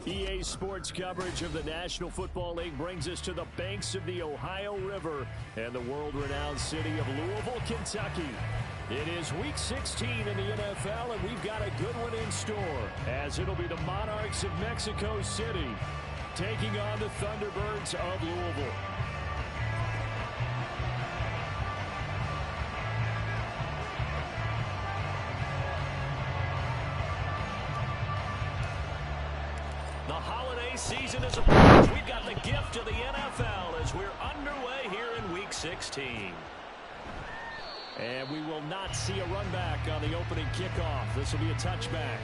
EA Sports coverage of the National Football League brings us to the banks of the Ohio River and the world-renowned city of Louisville, Kentucky. It is Week 16 in the NFL, and we've got a good one in store, as it'll be the Monarchs of Mexico City taking on the Thunderbirds of Louisville. The holiday season is approached. We've got the gift of the NFL as we're underway here in Week 16. And we will not see a run back on the opening kickoff. This will be a touchback.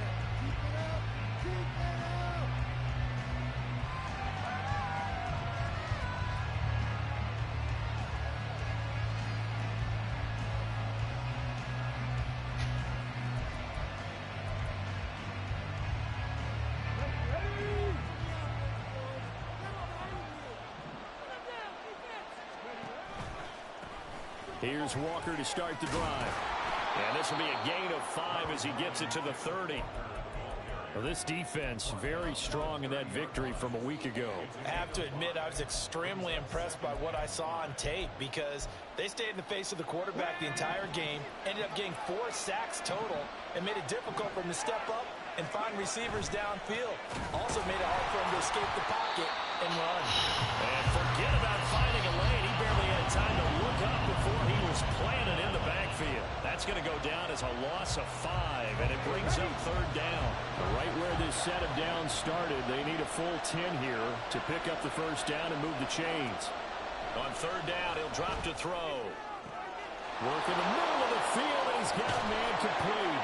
Here's Walker to start the drive. And this will be a gain of 5 as he gets it to the 30. Well, this defense very strong in that victory from a week ago. I have to admit, I was extremely impressed by what I saw on tape because they stayed in the face of the quarterback the entire game, ended up getting 4 sacks total, and made it difficult for him to step up and find receivers downfield. Also made it hard for him to escape the pocket and run. And forget about finding a lane. He barely had time to look up before he was planted in the backfield. That's going to go down as a loss of 5, and it brings up 3rd down. Right where this set of downs started, they need a full 10 here to pick up the 1st down and move the chains. On 3rd down, he'll drop to throw. Work in the middle of the field, and he's got a man complete.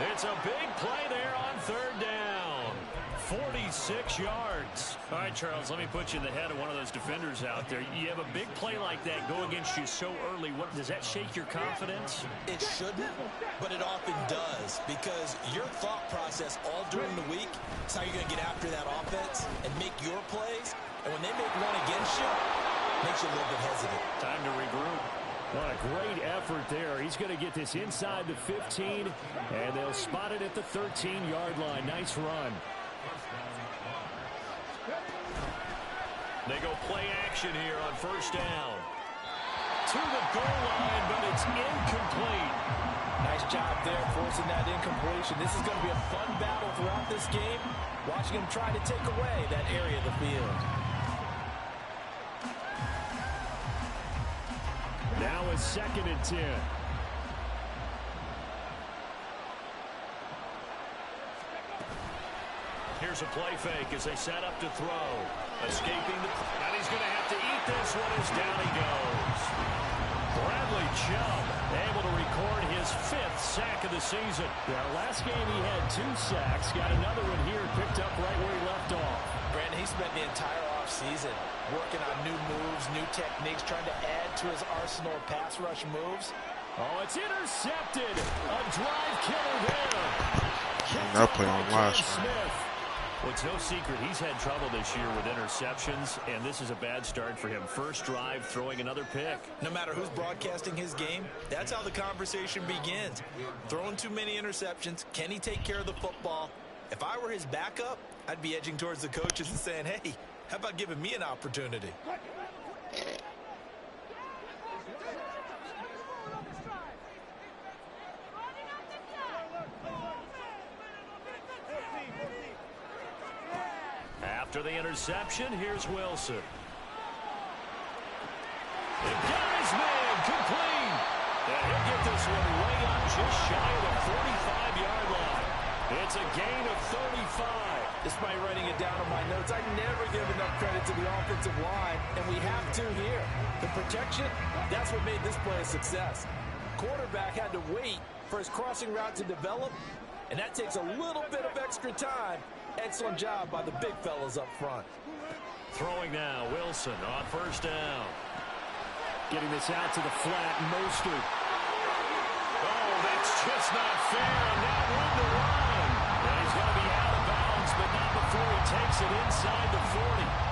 It's a big play there on 3rd down. 46 yards. All right, Charles, let me put you in the head of one of those defenders out there. You have a big play like that go against you so early. What, does that shake your confidence? It shouldn't, but it often does because your thought process all during the week is how you're going to get after that offense and make your plays. And when they make one against you, it makes you a little bit hesitant. Time to regroup. What a great effort there. He's going to get this inside the 15, and they'll spot it at the 13-yard line. Nice run. They go play action here on 1st down. To the goal line, but it's incomplete. Nice job there forcing that incompletion. This is going to be a fun battle throughout this game, watching him try to take away that area of the field. Now it's 2nd and 10. Here's a play fake as they set up to throw. Escaping the... And he's going to have to eat this one as down he goes. Bradley Chubb able to record his 5th sack of the season. Yeah, last game he had 2 sacks. Got another one here, picked up right where he left off. Brandon, he spent the entire offseason working on new moves, new techniques, trying to add to his arsenal of pass rush moves. Oh, it's intercepted. A drive killer there. That play on last Smith. Well, it's no secret he's had trouble this year with interceptions, and this is a bad start for him. First drive, throwing another pick. No matter who's broadcasting his game, that's how the conversation begins. Throwing too many interceptions, can he take care of the football? If I were his backup, I'd be edging towards the coaches and saying, hey, how about giving me an opportunity? After the interception, here's Wilson. And got his man complete. And he'll get this one way up just shy of the 45-yard line. It's a gain of 35. Despite writing it down on my notes, I never give enough credit to the offensive line, and we have to here. The protection, that's what made this play a success. Quarterback had to wait for his crossing route to develop, and that takes a little bit of extra time. Excellent job by the big fellas up front. Throwing now, Wilson on first down. Getting this out to the flat, Mostert. Oh, that's just not fair, and that room to run. And he's going to be out of bounds, but not before he takes it inside the 40.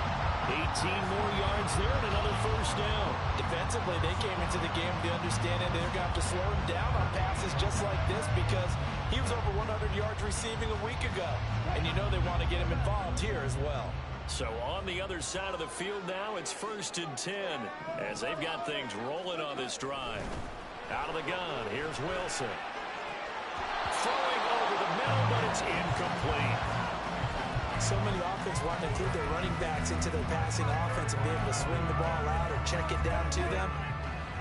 18 more yards there and another first down. Defensively, they came into the game with the understanding they're going to have to slow him down on passes just like this because he was over 100 yards receiving a week ago. And you know they want to get him involved here as well. So on the other side of the field now, it's 1st and 10 as they've got things rolling on this drive. Out of the gun, here's Wilson. Throwing over the middle, but it's incomplete. So many offenses want to include their running backs into their passing offense and be able to swing the ball out or check it down to them.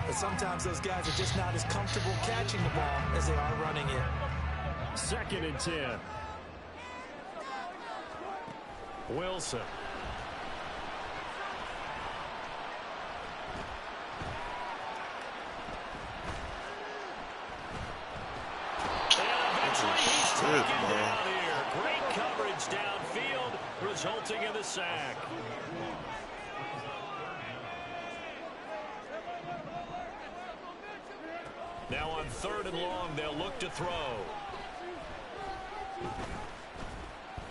But sometimes those guys are just not as comfortable catching the ball as they are running it. 2nd and 10. Wilson. And eventually he's taken down here. Great coverage downfield, resulting in the sack. Now on 3rd and long, they'll look to throw.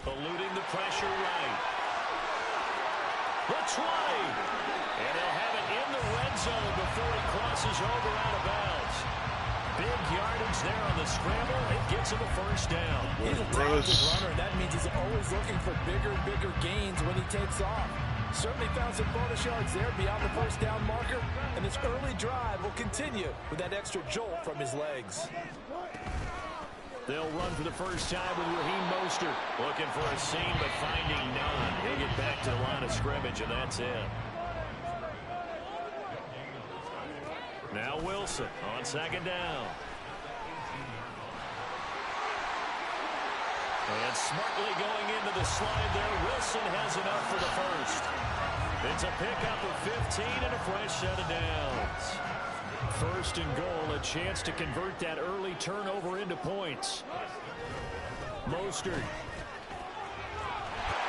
Eluding the pressure right. The 20. And he'll have it in the red zone before he crosses over out of bounds. Big yardage there on the scramble. It gets him a first down. He's a talented runner, and that means he's always looking for bigger and bigger gains when he takes off. Certainly found some bonus yards there beyond the first down marker, and this early drive will continue with that extra jolt from his legs. They'll run for the first time with Raheem Mostert. Looking for a seam, but finding none. He'll get back to the line of scrimmage, and that's it. Now Wilson on 2nd down. And smartly going into the slide there. Wilson has enough for the first. It's a pickup of 15 and a fresh set of downs. 1st and goal, a chance to convert that early turnover into points. Mostert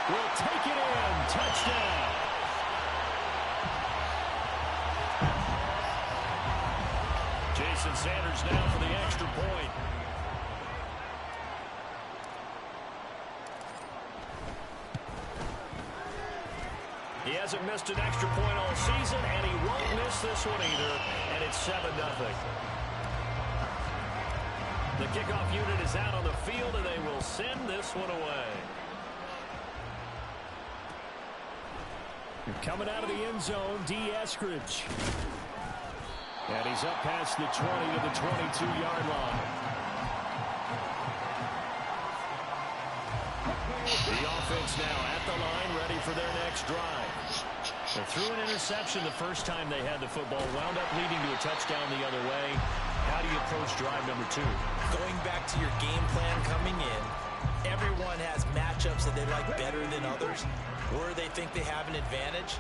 will take it in. Touchdown. Jason Sanders now for the extra point. He hasn't missed an extra point all season, and he won't miss this one either, and it's 7-0. The kickoff unit is out on the field, and they will send this one away. Coming out of the end zone, D. Eskridge. And he's up past the 20 to the 22-yard line. The offense now at the line, ready for their next drive. They threw an interception the first time they had the football, wound up leading to a touchdown the other way. How do you approach drive number 2? Going back to your game plan coming in, everyone has matchups that they like better than others. Where they think they have an advantage,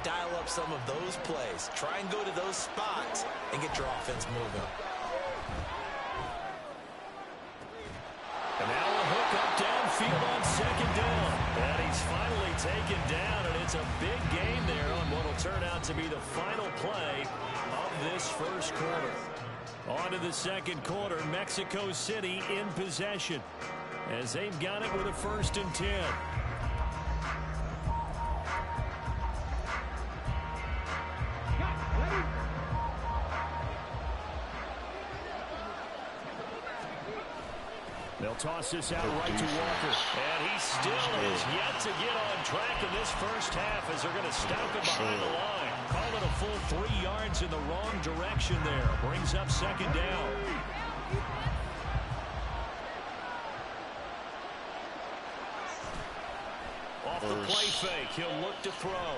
dial up some of those plays. Try and go to those spots and get your offense moving. And now a hook up downfield on 2nd down. And he's finally taken down, and it's a big gain there on what will turn out to be the final play of this first quarter. On to the 2nd quarter, Mexico City in possession as they've got it with a 1st and 10. They'll toss this out right to Walker. And he still is yet to get on track in this first half as they're going to stop him behind the line. Call it a full 3 yards in the wrong direction there. Brings up 2nd down. Off the play fake, he'll look to throw.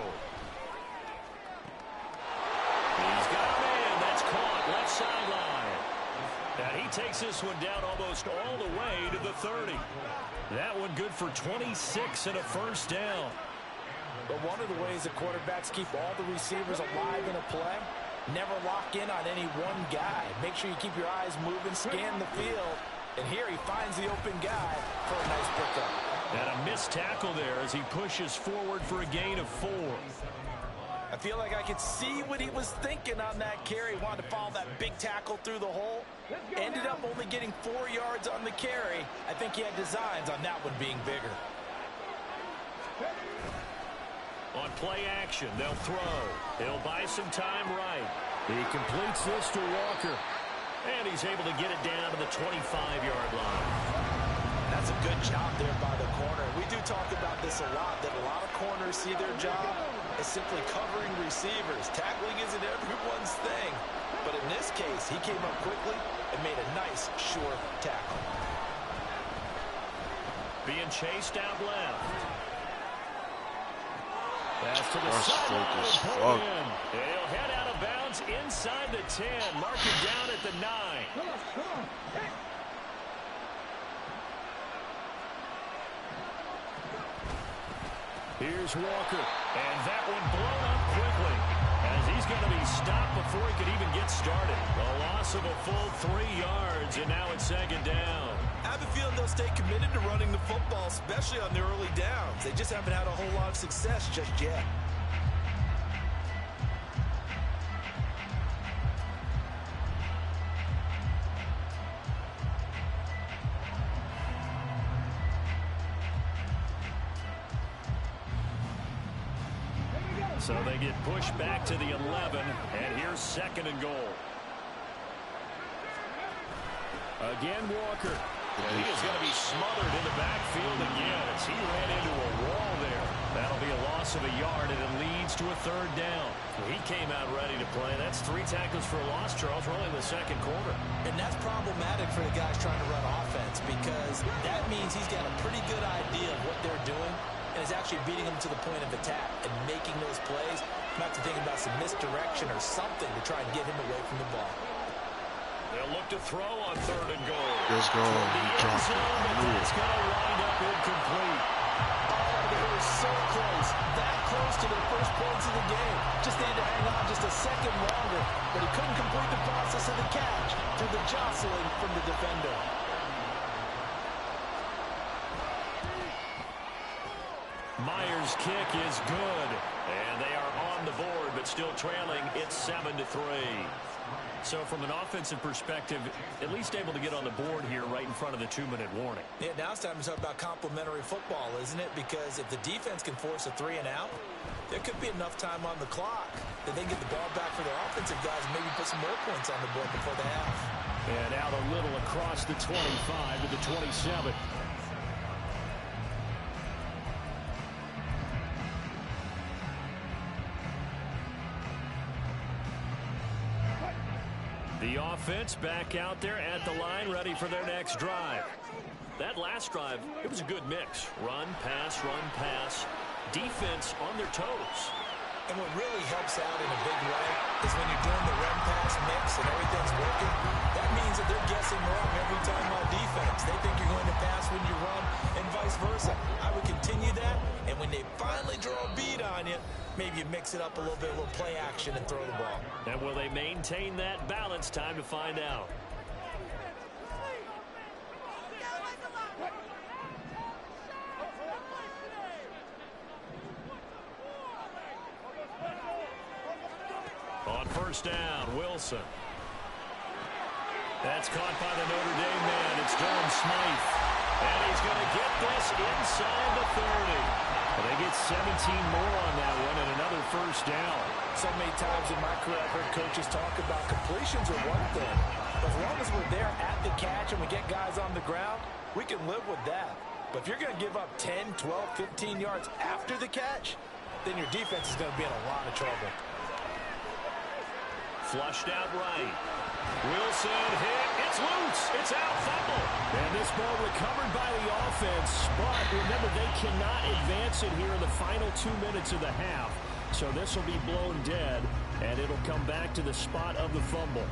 He's got a man. That's caught. Left sideline. And he takes this one down almost all the way to the 30. That one good for 26 and a first down. But one of the ways the quarterbacks keep all the receivers alive in a play Never lock in on any one guy. Make sure you keep your eyes moving, scan the field. And here he finds the open guy for a nice pickup. And a missed tackle there as he pushes forward for a gain of 4. I feel like I could see what he was thinking on that carry. He wanted to follow that big tackle through the hole. Ended up only getting 4 yards on the carry. I think he had designs on that one being bigger. On play action, they'll throw. He'll buy some time right. He completes this to Walker. And he's able to get it down to the 25-yard line. That's a good job there by the corner. We do talk about this a lot, that a lot of corners see their job as simply covering receivers. Tackling isn't everyone's thing. But in this case, he came up quickly and made a nice, short tackle. Being chased out left. Pass to the Fuck. He'll head out of bounds inside the 10. Mark it down at the 9. Here's Walker. And that one blown up quickly, as he's going to be stopped before he could even get started. A loss of a full 3 yards, and now it's second down. I have a feeling they'll stay committed to running the football, especially on the early downs. They just haven't had a whole lot of success just yet. So they get pushed back to the 11, and here's second and goal. Again, Walker. And he is going to be smothered in the backfield again as he ran into a wall there. That'll be a loss of a yard, and it leads to a third down. He came out ready to play. That's 3 tackles for a loss, Charles. We're only in the second quarter. And that's problematic for the guys trying to run offense, because that means he's got a pretty good idea of what they're doing and is actually beating them to the point of attack and making those plays, not to think about some misdirection or something to try and get him away from the ball. They'll look to throw on third and goal. Let's go. He dropped it. It's going to wind up incomplete. Oh, they were so close. That close to their first points of the game. Just needed to hang on just a second longer, but he couldn't complete the process of the catch through the jostling from the defender. Myers' kick is good, and they are on the board, but still trailing. It's 7-3. So from an offensive perspective, at least able to get on the board here right in front of the 2-minute warning. Yeah, now it's time to talk about complementary football, isn't it? Because if the defense can force a 3 and out, there could be enough time on the clock that they can get the ball back for their offensive guys and maybe put some more points on the board before the half. And out a little across the 25 to the 27. The offense back out there at the line, ready for their next drive. That last drive, it was a good mix. Run, pass, defense on their toes. And what really helps out in a big way is when you're doing the run pass mix and everything's working, that means that they're guessing wrong every time on defense. They think you're going to pass when you run and vice versa. I would continue that, and when they finally draw a bead on you, maybe you mix it up a little bit, a little play action, and throw the ball. And will they maintain that balance? Time to find out. On first down, Wilson. That's caught by the Notre Dame man. It's Durham Smythe. And he's going to get this inside the 30. Well, they get 17 more on that one and another first down. So many times in my career, I've heard coaches talk about completions are one thing. But as long as we're there at the catch and we get guys on the ground, we can live with that. But if you're going to give up 10, 12, 15 yards after the catch, then your defense is going to be in a lot of trouble. Flushed out right. Wilson hit. It's loose. It's out. Fumble. And this ball recovered by the offense. But remember, they cannot advance it here in the final 2 minutes of the half. So this will be blown dead, and it'll come back to the spot of the fumble.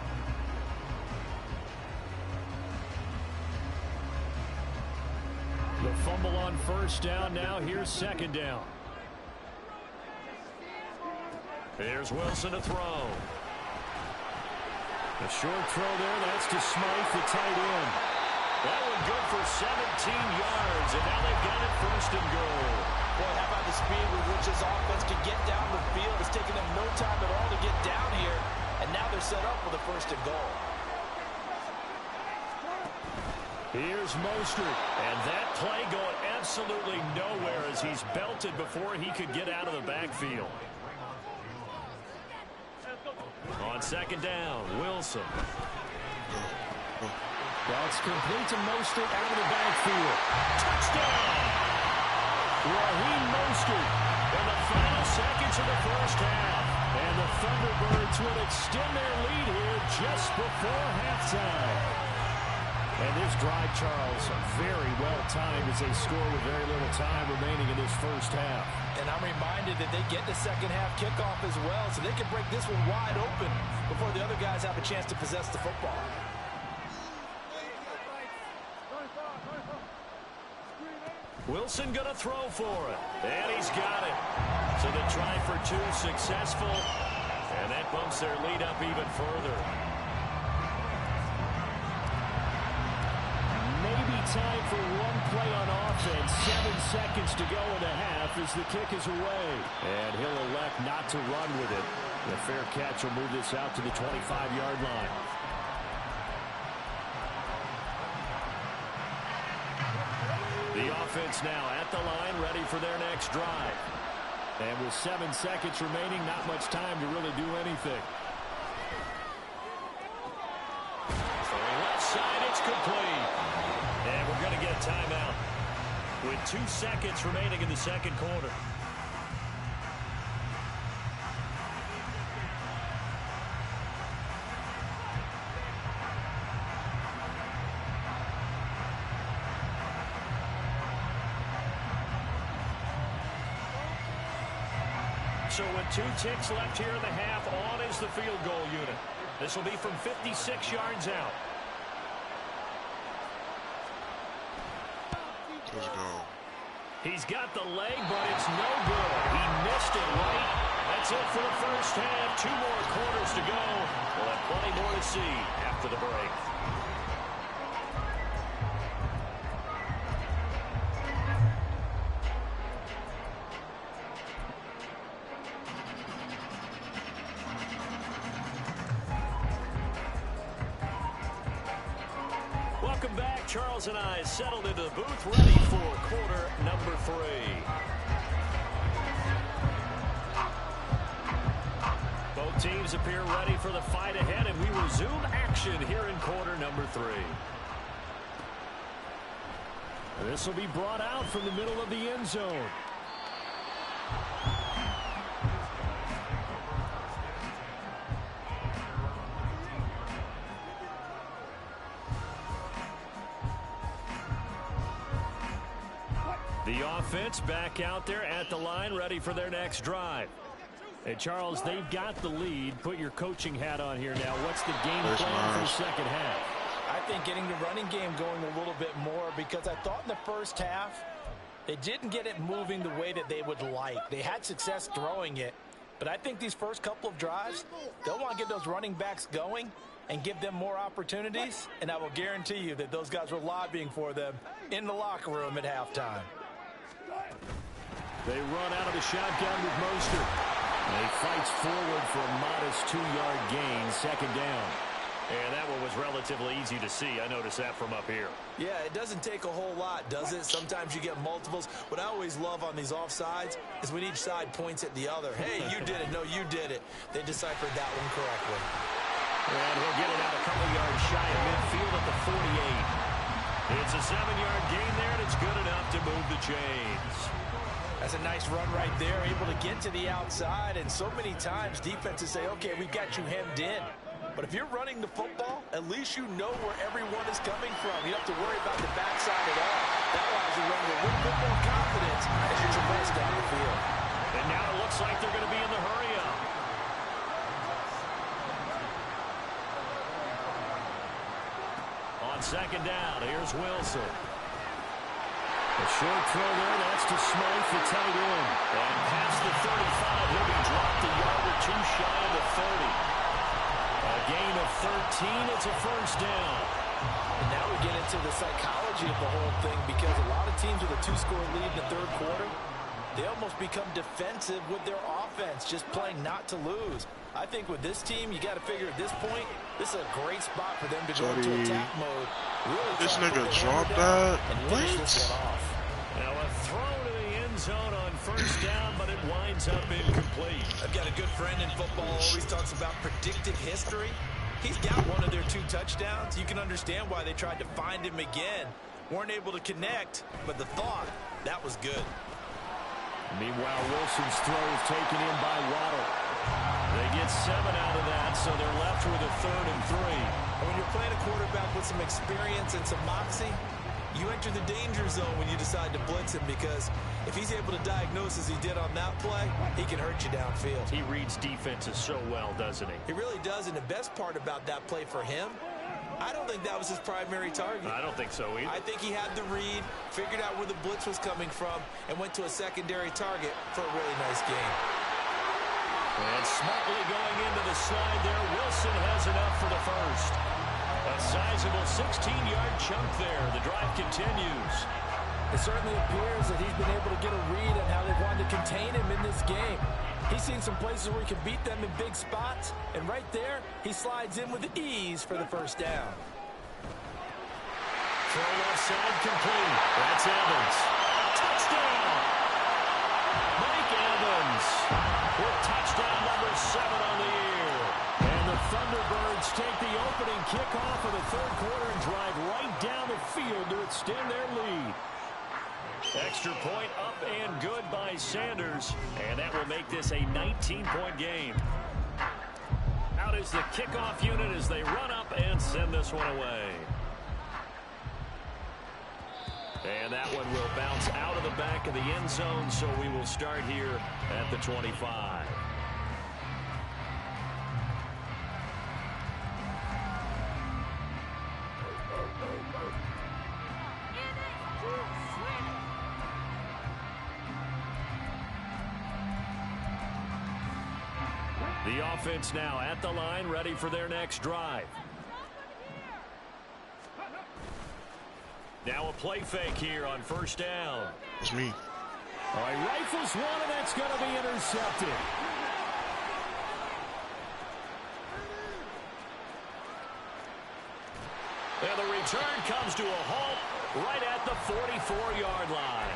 The fumble on first down. Now here's second down. Here's Wilson to throw. A short throw there. That's to Smythe, the tight end. That one good for 17 yards, and now they've got it first and goal. Boy, how about the speed with which this offense can get down the field? It's taken them no time at all to get down here, and now they're set up with a first and goal. Here's Mostert, and that play going absolutely nowhere as he's belted before he could get out of the backfield. On second down, Wilson. That's complete to Mostert out of the backfield. Touchdown! Raheem Mostert in the final seconds of the first half. And the Thunderbirds will extend their lead here just before halftime. And this drive, Charles, very well timed as they score with very little time remaining in this first half. And I'm reminded that they get the second half kickoff as well, so they can break this one wide open before the other guys have a chance to possess the football. Wilson going to throw for it. And he's got it. So the try for two successful. And that bumps their lead up even further. Maybe time for one play on offense. 7 seconds to go in the half as the kick is away. And he'll elect not to run with it. The fair catch will move this out to the 25-yard line. The offense now at the line, ready for their next drive. And with 7 seconds remaining, not much time to really do anything. On the left side, it's complete. And we're going to get a timeout with 2 seconds remaining in the second quarter. So with 2 ticks left here in the half, on is the field goal unit. This will be from 56 yards out. Let's go. He's got the leg, but it's no good. He missed it right. That's it for the first half. 2 more quarters to go. We'll have plenty more to see after the break. Welcome back. Charles and I settled into the booth, ready for quarter number 3. Both teams appear ready for the fight ahead, and we resume action here in quarter number 3. This will be brought out from the middle of the end zone. The offense back out there at the line, ready for their next drive. And Charles, they've got the lead. Put your coaching hat on here now. What's the game plan for the second half? I think getting the running game going a little bit more, because I thought in the first half they didn't get it moving the way that they would like. They had success throwing it, but I think these first couple of drives, they'll want to get those running backs going and give them more opportunities, and I will guarantee you that those guys were lobbying for them in the locker room at halftime. They run out of the shotgun with Mostert. And he fights forward for a modest 2-yard gain, second down. And that one was relatively easy to see. I noticed that from up here. Yeah, it doesn't take a whole lot, does it? Sometimes you get multiples. What I always love on these offsides is when each side points at the other. Hey, you did it. No, you did it. They deciphered that one correctly. And he'll get it out a couple yards shy of midfield at the 48. It's a 7-yard gain there, and it's good enough to move the chains. That's a nice run right there, able to get to the outside, and so many times defenses say, okay, we've got you hemmed in. But if you're running the football, at least you know where everyone is coming from. You don't have to worry about the backside at all. That allows you to run with a little bit more confidence as you traverse down the field. And now it looks like they're going to be in the hurry-up. On second down, here's Wilson. A short throw there, that's to Smythe, the tight end. And past the 35, he'll be dropped a yard or 2 shy of the 30. A gain of 13. It's a first down. And now we get into the psychology of the whole thing, because a lot of teams with a 2-score lead in the third quarter, they almost become defensive with their offense, just playing not to lose. I think with this team, you got to figure at this point, this is a great spot for them to go into attack mode. Really this nigga dropped that. What? Now a throw to the end zone on first down, but it winds up incomplete. I've got a good friend in football, always talks about predictive history. He's got one of their 2 touchdowns. You can understand why they tried to find him again. Weren't able to connect, but the thought, that was good. Meanwhile, Wilson's throw is taken in by Waddle. They get 7 out of that, so they're left with a 3rd and 3. And when you're playing a quarterback with some experience and some moxie, you enter the danger zone when you decide to blitz him, because if he's able to diagnose as he did on that play, he can hurt you downfield. He reads defenses so well, doesn't he? He really does, and the best part about that play for him, I don't think that was his primary target. I don't think so either. I think he had the read, figured out where the blitz was coming from, and went to a secondary target for a really nice game. And smartly going into the slide there, Wilson has enough for the first. A sizable 16-yard chunk there. The drive continues. It certainly appears that he's been able to get a read on how they've wanted to contain him in this game. He's seen some places where he can beat them in big spots, and right there, he slides in with ease for the first down. Throw left side complete. That's Evans. Touchdown! Mike Evans with touchdown number 7 on the year. And the Thunderbirds take the opening kickoff of the third quarter and drive right down the field to extend their lead. Extra point up and good by Sanders, and that will make this a 19-point game. Out is the kickoff unit as they run up and send this one away. And that one will bounce out of the back of the end zone, so we will start here at the 25. The offense now at the line, ready for their next drive. Now a play fake here on first down. It's me. All right, rifles one, and that's going to be intercepted. And the return comes to a halt right at the 44-yard line.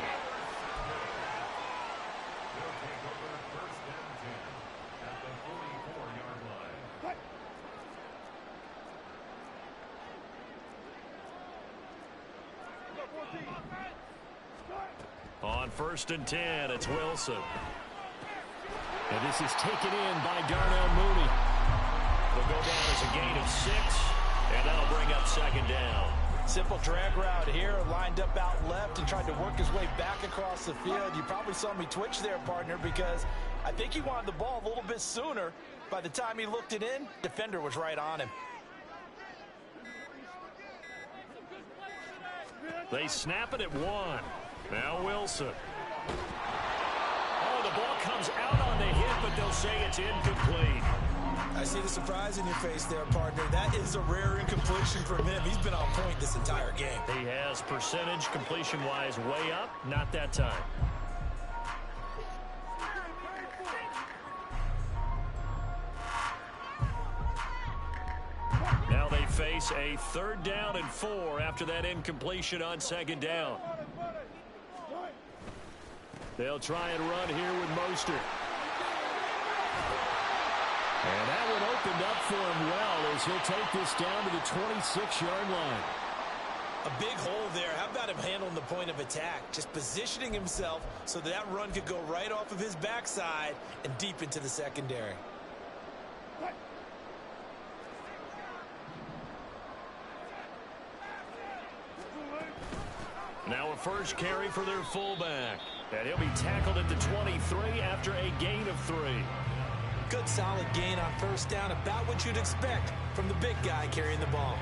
On 1st and 10, it's Wilson. And this is taken in by Darnell Mooney. They'll go down as a gain of 6, and that'll bring up 2nd down. Simple drag route here, lined up out left and tried to work his way back across the field. You probably saw me twitch there, partner, because I think he wanted the ball a little bit sooner. By the time he looked it in, defender was right on him. They snap it at 1. Now Wilson. Oh, the ball comes out on the hit, but they'll say it's incomplete. I see the surprise in your face there, partner. That is a rare incompletion from him. He's been on point this entire game. He has percentage completion-wise way up. Not that time. Now they face a 3rd down and 4 after that incompletion on 2nd down. They'll try and run here with Mostert. And that one opened up for him well as he'll take this down to the 26-yard line. A big hole there. How about him handling the point of attack? Just positioning himself so that run could go right off of his backside and deep into the secondary. Now a first carry for their fullback. And he'll be tackled at the 23 after a gain of 3. Good solid gain on 1st down, about what you'd expect from the big guy carrying the ball.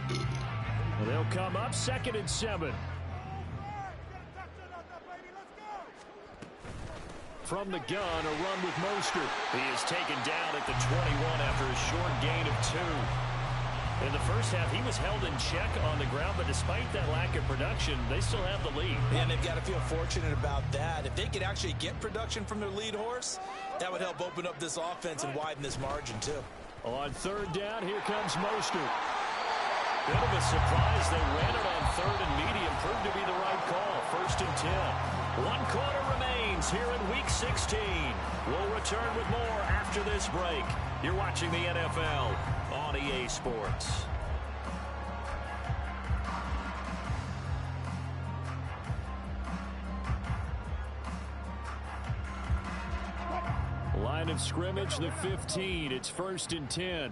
Well, they'll come up 2nd and 7. from the gun, a run with Mostert. He is taken down at the 21 after a short gain of 2. In the first half, he was held in check on the ground, but despite that lack of production, they still have the lead. Yeah, and they've got to feel fortunate about that. If they could actually get production from their lead horse, that would help open up this offense and widen this margin, too. On third down, here comes Mostert. Bit of a surprise. They ran it on third and medium. Proved to be the right call. 1st and 10. 1 quarter remains here in Week 16. We'll return with more after this break. You're watching the NFL on EA Sports. Line of scrimmage, the 15. It's 1st and 10.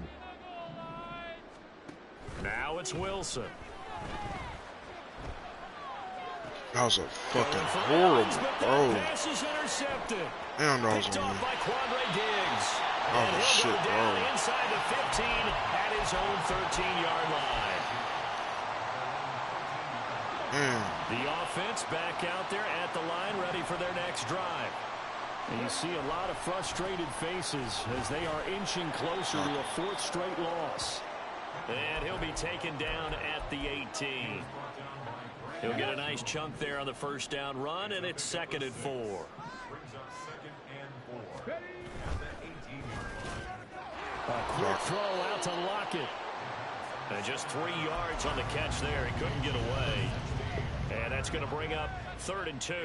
Now it's Wilson. That was a fucking horrible throw. Pass is intercepted. Damn, that was Picked on off me. by Quandre Diggs. Oh, And he'll shit, go down bro. inside the 15 at his own 13-yard line. Damn. The offense back out there at the line, ready for their next drive. And you see a lot of frustrated faces as they are inching closer to a 4th straight loss. And he'll be taken down at the 18. He'll get a nice chunk there on the 1st down run, and it's 2nd and 4. A quick throw out to Lockett. And just 3 yards on the catch there. He couldn't get away. And that's going to bring up 3rd and 2.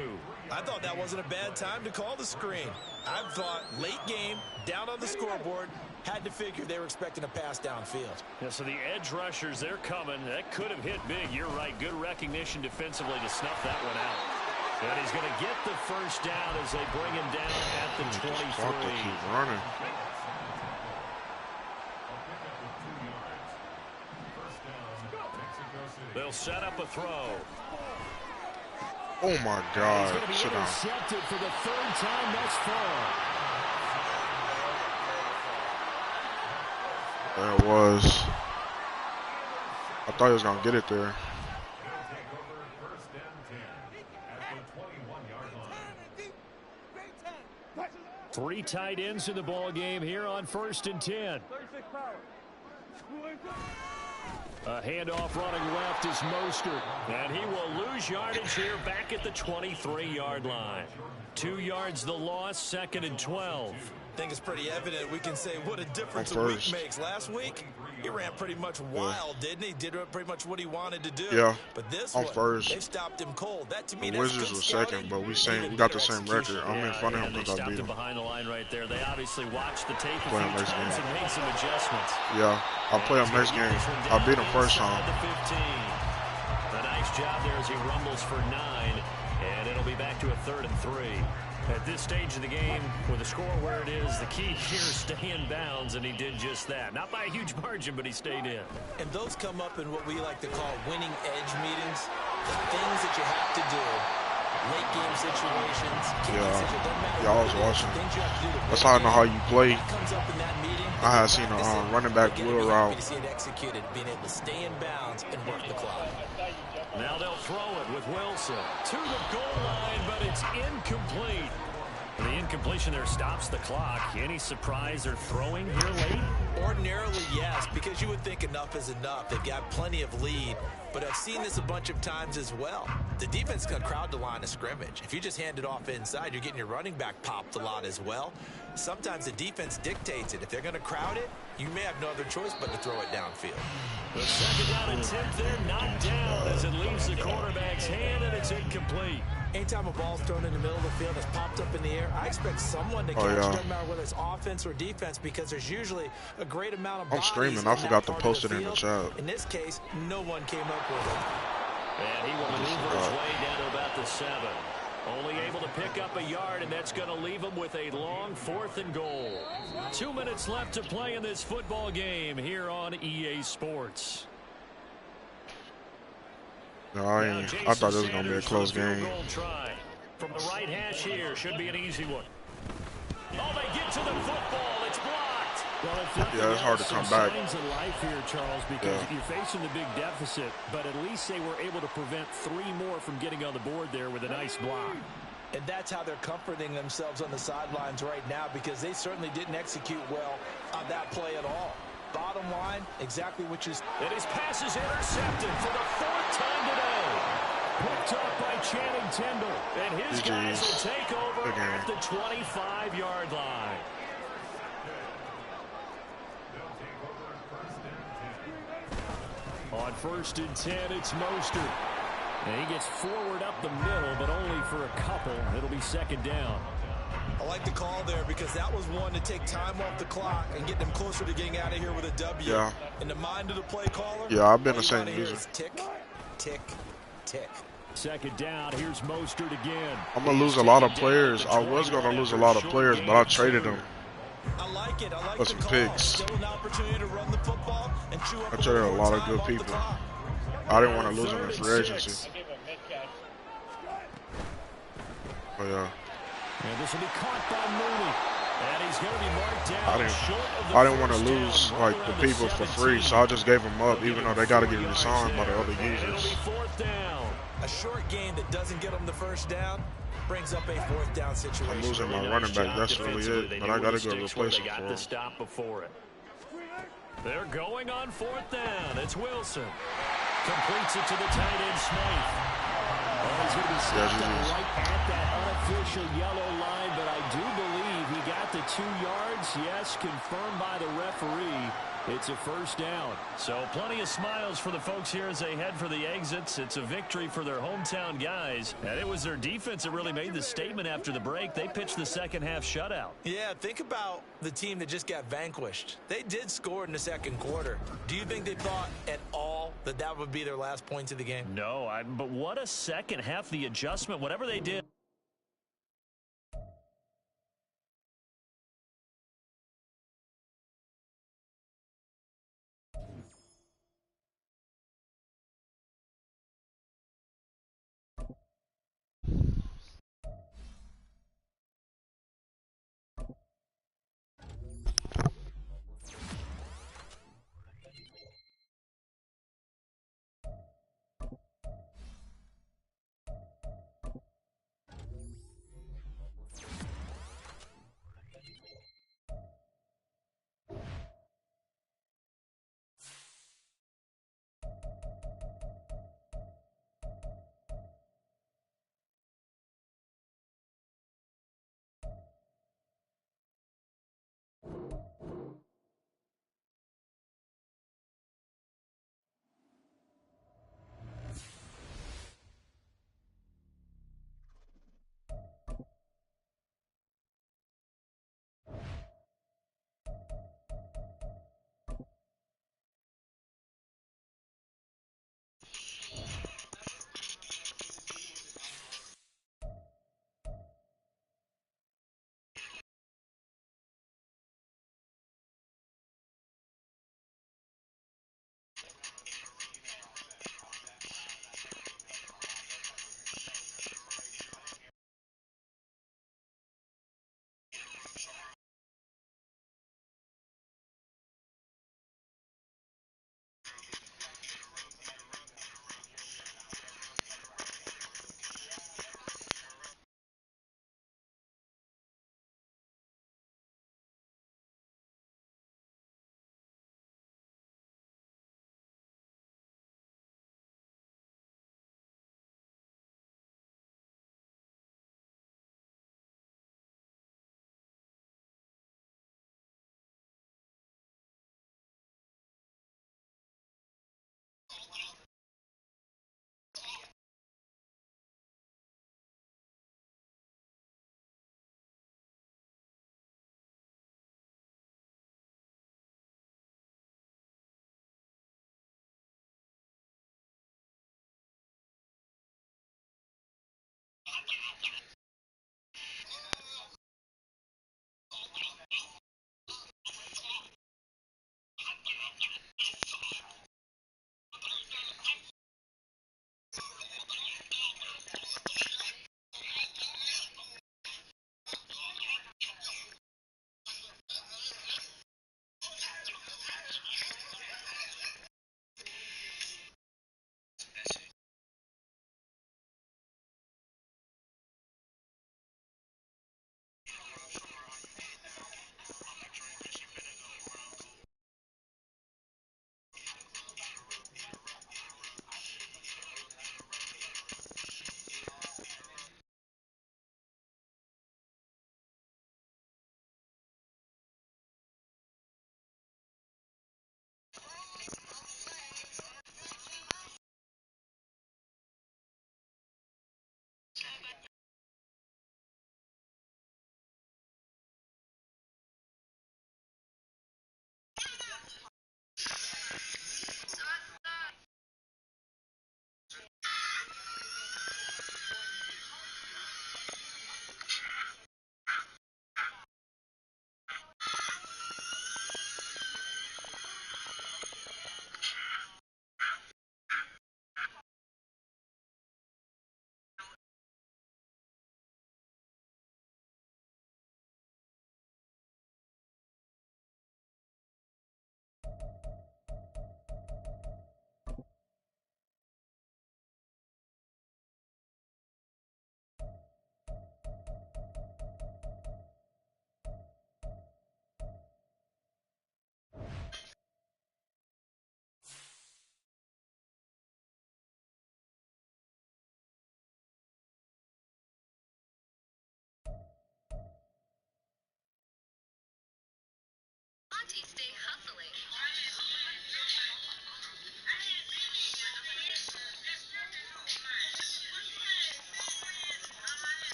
I thought that wasn't a bad time to call the screen. I thought late game, down on the scoreboard, had to figure they were expecting a pass downfield. Yeah, so the edge rushers, they're coming. That could have hit big. You're right. Good recognition defensively to snuff that one out. And he's going to get the 1st down as they bring him down at the 23. Keep running. They'll set up a throw. Oh my God. He's going to Sit be down. intercepted for the 3rd time thus far. There it was. I thought he was gonna get it there. 3 tight ends in the ball game here on 1st and 10. A handoff running left is Mostert, and he will lose yardage here back at the 23-yard line. 2 yards the loss, 2nd and 12. I think it's pretty evident we can say what a difference a week makes. Last week, he ran pretty much wild, didn't he? Did pretty much what he wanted to do. Yeah. But this on one, first. they stopped him cold. That to me, The that's Wizards good was scouting, 2nd, but we even got the better same execution. record. I'm in front of him They because I stopped beat him him. behind the line right there. They obviously watched the tape a Play him few next times game. and made some adjustments. Yeah, I'll play him next game. I beat him first time. The 15. A nice job there as he rumbles for 9, and it'll be back to a 3rd and 3. At this stage of the game, with the score where it is, the key here is stay in bounds, and he did just that. Not by a huge margin, but he stayed in. And those come up in what we like to call winning edge meetings. The things that you have to do, late game situations, Yeah, I was watching. That's how I know how you play. Comes up in that meeting. I had seen a running back wheel route. To see it executed, being able to stay in bounds and work the clock. Now they'll throw it with Wilson to the goal line, but it's incomplete. The incompletion there stops the clock. Any surprise they're throwing here late? Ordinarily, yes, because you would think enough is enough. They've got plenty of lead, but I've seen this a bunch of times as well. The defense is going to crowd the line of scrimmage. If you just hand it off inside, you're getting your running back popped a lot as well. Sometimes the defense dictates it. If they're going to crowd it, you may have no other choice but to throw it downfield. The 2nd down attempt there knocked down as it leaves the quarterback's hand, and it's incomplete. Anytime a ball's thrown in the middle of the field that's popped up in the air, I expect someone to catch it, doesn't matter whether it's offense or defense, because there's usually a great amount of bodies. I'm streaming. I forgot to post it in the chat. In this case, no one came up with it. And he will maneuver his way down to about the 7. Only able to pick up a yard, and that's going to leave him with a long 4th and goal. 2 minutes left to play in this football game here on EA Sports. No, I thought this was going to be a close game. From the right hash here, should be an easy one. Oh, they get to the football. It's blocked. Yeah, it's hard to come back. Signs of life here, Charles, because you're facing the big deficit, but at least they were able to prevent 3 more from getting on the board there with a nice block. And that's how they're comforting themselves on the sidelines right now, because they certainly didn't execute well on that play at all. Bottom line, exactly what you... And his pass is intercepted for the 4th time today. Picked up by Channing Tindall. And his guys will take over at the 25-yard line. On 1st and 10, it's Mostert. And he gets forward up the middle, but only for a couple. It'll be 2nd down. I like the call there, because that was one to take time off the clock and get them closer to getting out of here with a W. Yeah. In the mind of the play caller, yeah, I've been the same user. Tick, tick, tick. 2nd down, here's Mostert again. I'm going to lose a lot of players. I was going to lose a lot of players, but I traded them. I like it. I like for the some call. picks. Still an opportunity to run the football and chew up I traded a lot of good people. I didn't want to lose them in free 3rd and agency. 6. But yeah. And this will be caught by Mooney. And he's going to be marked down. I didn't want to lose like the people for free, so I just gave them up, even though they got to get re-signed by the other users. A short game that doesn't get them the 1st down brings up a 4th down situation. I'm losing my running back. That's really it. But I got to go replace him for him. Stop before it. They're going on 4th down. It's Wilson. Completes it to the tight end, Smythe. Oh, he's going to be stopped right at that unofficial yellow line, but I do believe he got the 2 yards. Yes, confirmed by the referee. It's a 1st down. So plenty of smiles for the folks here as they head for the exits. It's a victory for their hometown guys. And it was their defense that really made the statement after the break. They pitched the 2nd half shutout. Yeah, think about the team that just got vanquished. They did score in the 2nd quarter. Do you think they thought at all that that would be their last points of the game? No, but what a 2nd half. The adjustment, whatever they did.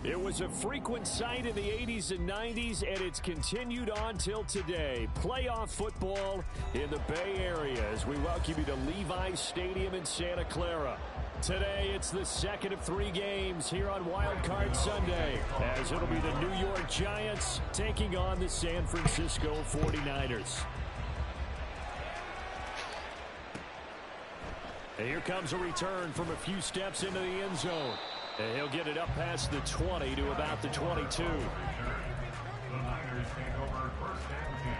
It was a frequent sight in the 80s and 90s, and it's continued on till today. Playoff football in the Bay Area as we welcome you to Levi's Stadium in Santa Clara. Today, it's the second of 3 games here on Wild Card Sunday, as it'll be the New York Giants taking on the San Francisco 49ers. And here comes a return from a few steps into the end zone. And he'll get it up past the 20 to about the 22. The Niners take over first and 10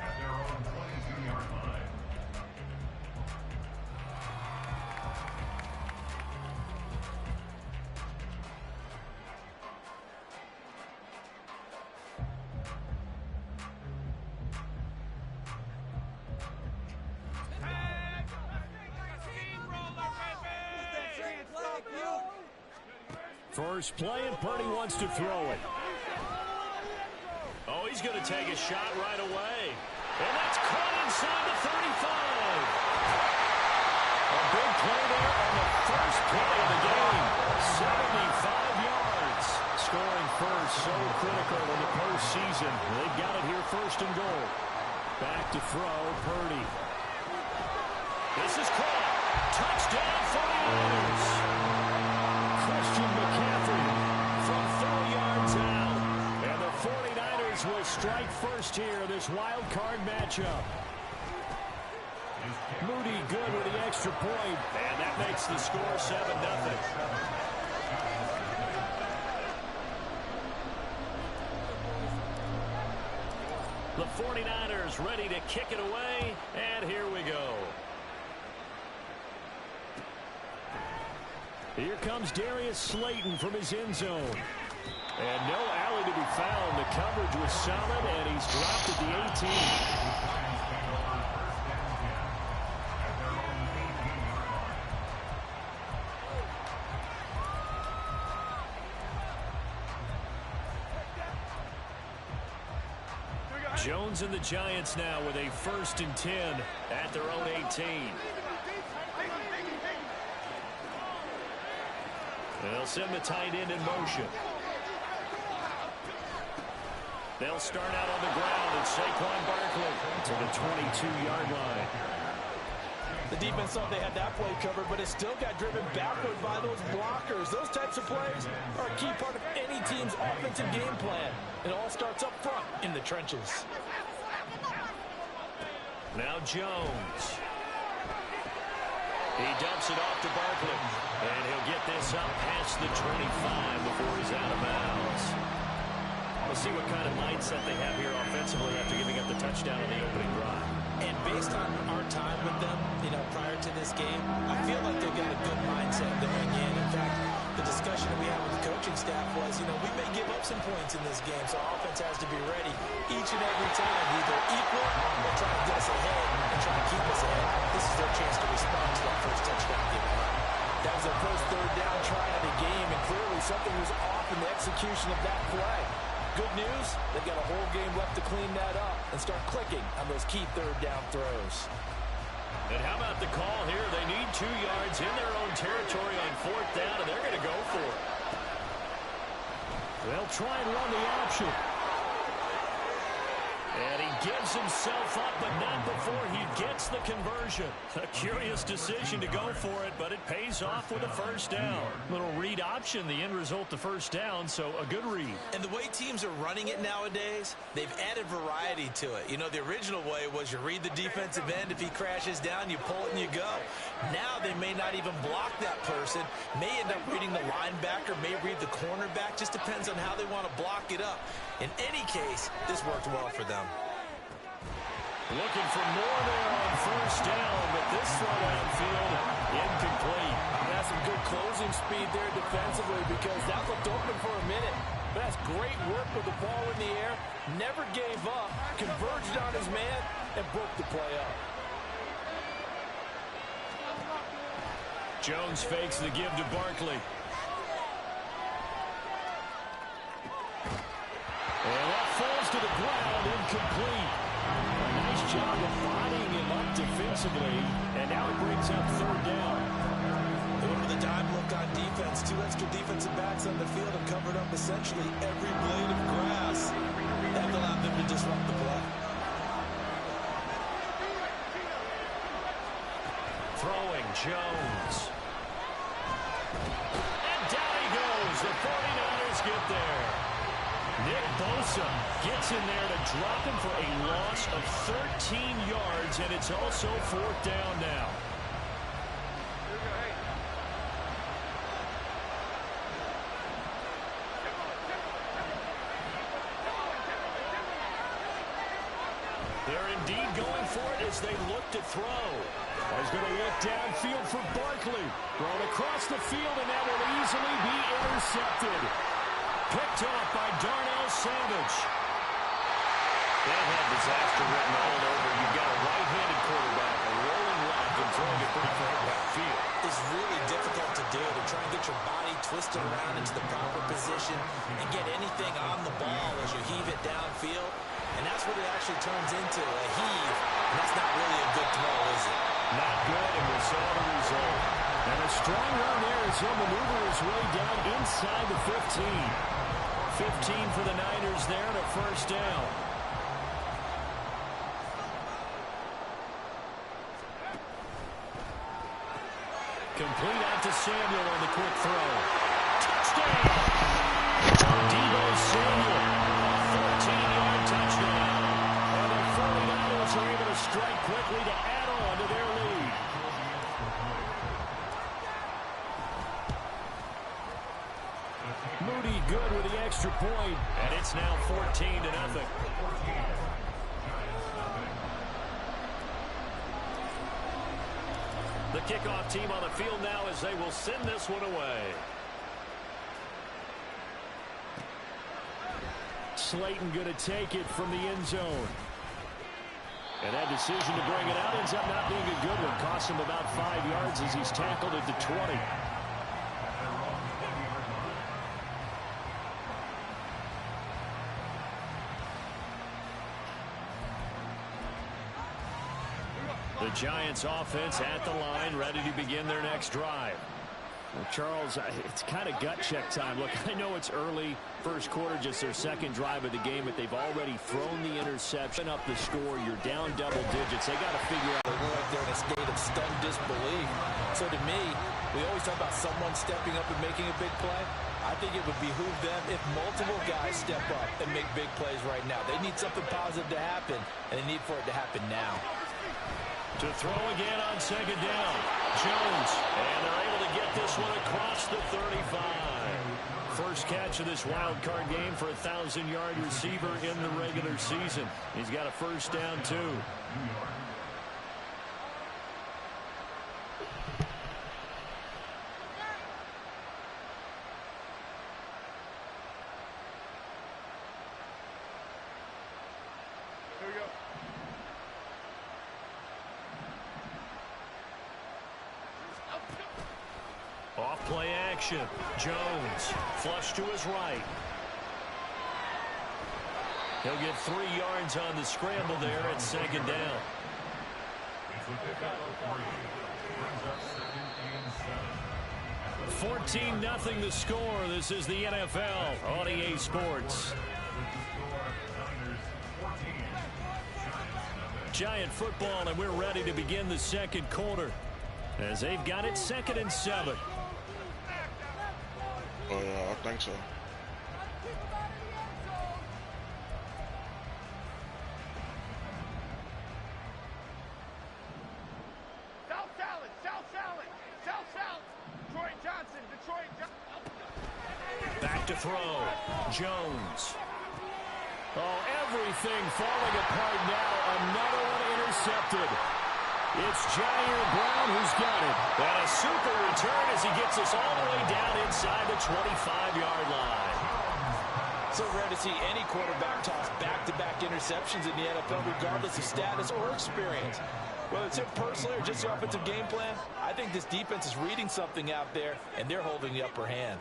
at their own 22-yard line. First play, and Purdy wants to throw it. Oh, he's going to take a shot right away. And that's caught inside the 35. A big play there on the first play of the game. 75 yards. Scoring first, so critical in the postseason. They've got it here first and goal. Back to throw, Purdy. This is caught. Touchdown 49ers. Christian McCaffrey from 30 yards out. And the 49ers will strike first here, this wild card matchup. Moody good with the extra point. And that makes the score 7-0. The 49ers ready to kick it away. And here we go. Here comes Darius Slayton from his end zone. And no alley to be found. The coverage was solid, and he's dropped at the 18. Jones and the Giants now with a 1st and 10 at their own 18. They'll send the tight end in motion. They'll start out on the ground, and Saquon Barkley to the 22-yard line. The defense thought they had that play covered, but it still got driven backward by those blockers. Those types of plays are a key part of any team's offensive game plan. It all starts up front in the trenches. Now Jones. He dumps it off to Barkley, and he'll get this up past the 25 before he's out of bounds. We'll see what kind of mindset they have here offensively after giving up the touchdown on the opening drive. And based on our time with them, prior to this game, I feel like they've got a good mindset going in. In fact, the discussion that we had with the coaching staff was, we may give up some points in this game, so our offense has to be ready each and every time, either equal or try to get us ahead and try to keep us ahead. This is their chance to respond to that first touchdown given up. That was their first 3rd down try of the game, and clearly something was off in the execution of that play. Good news, they've got a whole game left to clean that up and start clicking on those key 3rd down throws. And how about the call here? They need 2 yards in their own territory on 4th down, and they're going to go for it. They'll try and run the option. And he gives himself up, but not before he gets the conversion. A curious decision to go for it, but it pays off with a 1st down. Little read option, the end result, the 1st down, so a good read. And the way teams are running it nowadays, they've added variety to it. The original way was you read the defensive end. If he crashes down, you pull it and you go. Now they may not even block that person, may end up reading the linebacker, may read the cornerback. Just depends on how they want to block it up. In any case, this worked well for them. Looking for more there on 1st down, but this throw downfield incomplete. That's some good closing speed there defensively because that looked open for a minute. But that's great work with the ball in the air. Never gave up, converged on his man, and broke the play up. Jones fakes the give to Barkley. And that falls to the ground, incomplete. A nice job of bodying him up defensively, and now it brings up 3rd down. They went with a dime look on defense. 2 extra defensive backs on the field and covered up essentially every blade of grass. That allowed them to disrupt the play. Throwing Jones. And down he goes. The 49ers get there. Nick Bosa gets in there to drop him for a loss of 13 yards, and it's also 4th down now. They're indeed going for it as they look to throw. He's going to look downfield for Barkley. Thrown across the field, and that will easily be intercepted. Picked off by Darnell Savage. That had disaster written all over. You've got a right-handed quarterback, a rolling left, and throwing it pretty far downfield. It's really difficult to do, to try and get your body twisted around into the proper position and get anything on the ball as you heave it downfield. And that's what it actually turns into, a heave. And that's not really a good throw, is it? Not good, and we saw the result. And a strong run there as he'll maneuver his way down inside the 15. 15 for the Niners there and a 1st down. Complete out to Samuel on the quick throw. Touchdown! Deebo Samuel, a 14-yard touchdown. And the 49ers are able to strike quickly to add on to their lead. Moody good with the extra point, and it's now 14-0. The kickoff team on the field now as they will send this one away. Slayton going to take it from the end zone. And that decision to bring it out ends up not being a good one. Costs him about 5 yards as he's tackled at the 20. The Giants offense at the line, ready to begin their next drive. Well, Charles, it's kind of gut check time. Look, I know it's early, first quarter, just their second drive of the game, but they've already thrown the interception up the score. You're down double digits. They got to figure out. They're like they're in a state of stunned disbelief. So to me, we always talk about someone stepping up and making a big play. I think it would behoove them if multiple guys step up and make big plays right now. They need something positive to happen, and they need for it to happen now. To throw again on second down, Jones, and they're able to get this one across the 35. First catch of this wild card game for a 1,000-yard receiver in the regular season. He's got a first down, too. Off play action. Jones, flush to his right. He'll get 3 yards on the scramble there at second down. 14-0 the score. This is the NFL on EA Sports. Giant football, and we're ready to begin the second quarter as they've got it 2nd and 7. Oh, yeah, I think so. Back to throw. Jones. Oh, everything falling apart now. Another one intercepted. It's Jair Brown who's got it. And a super return as he gets us all the way down inside the 25-yard line. So rare to see any quarterback toss back-to-back interceptions in the NFL, regardless of status or experience. Whether it's him personally or just the offensive game plan, I think this defense is reading something out there, and they're holding the upper hand.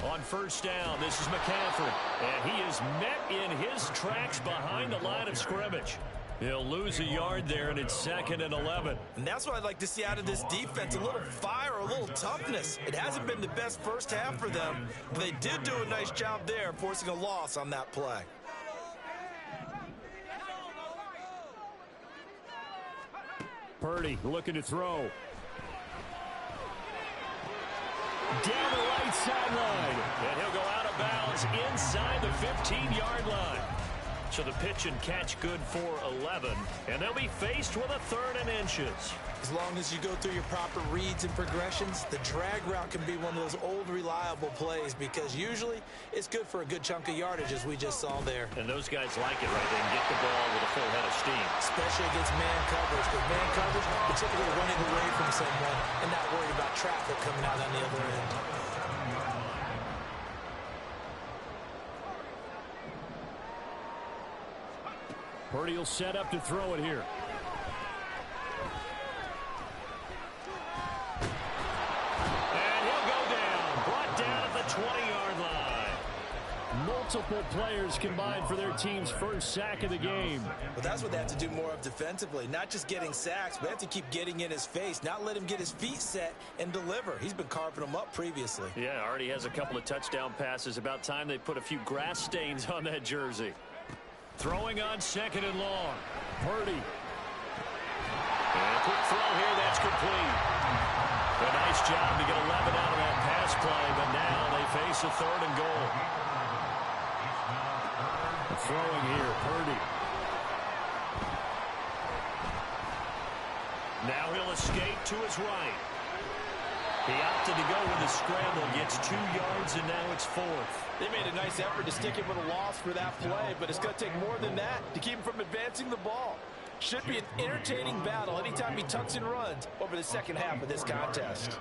On first down, this is McCaffrey, and he is met in his tracks behind the line of scrimmage. He'll lose a yard there, and it's 2nd and 11. And that's what I'd like to see out of this defense, a little fire, a little toughness. It hasn't been the best first half for them, but they did do a nice job there, forcing a loss on that play. Purdy looking to throw. Down the right sideline. And he'll go out of bounds inside the 15-yard line. So the pitch and catch good for 11. And they'll be faced with a 3rd and inches. As long as you go through your proper reads and progressions, the drag route can be one of those old reliable plays because usually it's good for a good chunk of yardage as we just saw there. And those guys like it, right? They can get the ball with a full head of steam. Especially against man coverage. With man coverage, particularly running away from someone and not worried about traffic coming out on the other end. Purdy will set up to throw it here. And he'll go down. Brought down at the 20-yard line. Multiple players combined for their team's first sack of the game. But that's what they have to do more of defensively. Not just getting sacks, but they have to keep getting in his face. Not let him get his feet set and deliver. He's been carving them up previously. Yeah, already has a couple of touchdown passes. About time they put a few grass stains on that jersey. Throwing on 2nd and long. Purdy. And a quick throw here. That's complete. A nice job to get 11 out of that pass play, but now they face a 3rd and goal. Throwing here, Purdy. Now he'll escape to his right. He opted to go with the scramble, gets 2 yards, and now it's 4th. They made a nice effort to stick him with a loss for that play, but it's going to take more than that to keep him from advancing the ball. Should be an entertaining battle anytime he tucks and runs over the second half of this contest.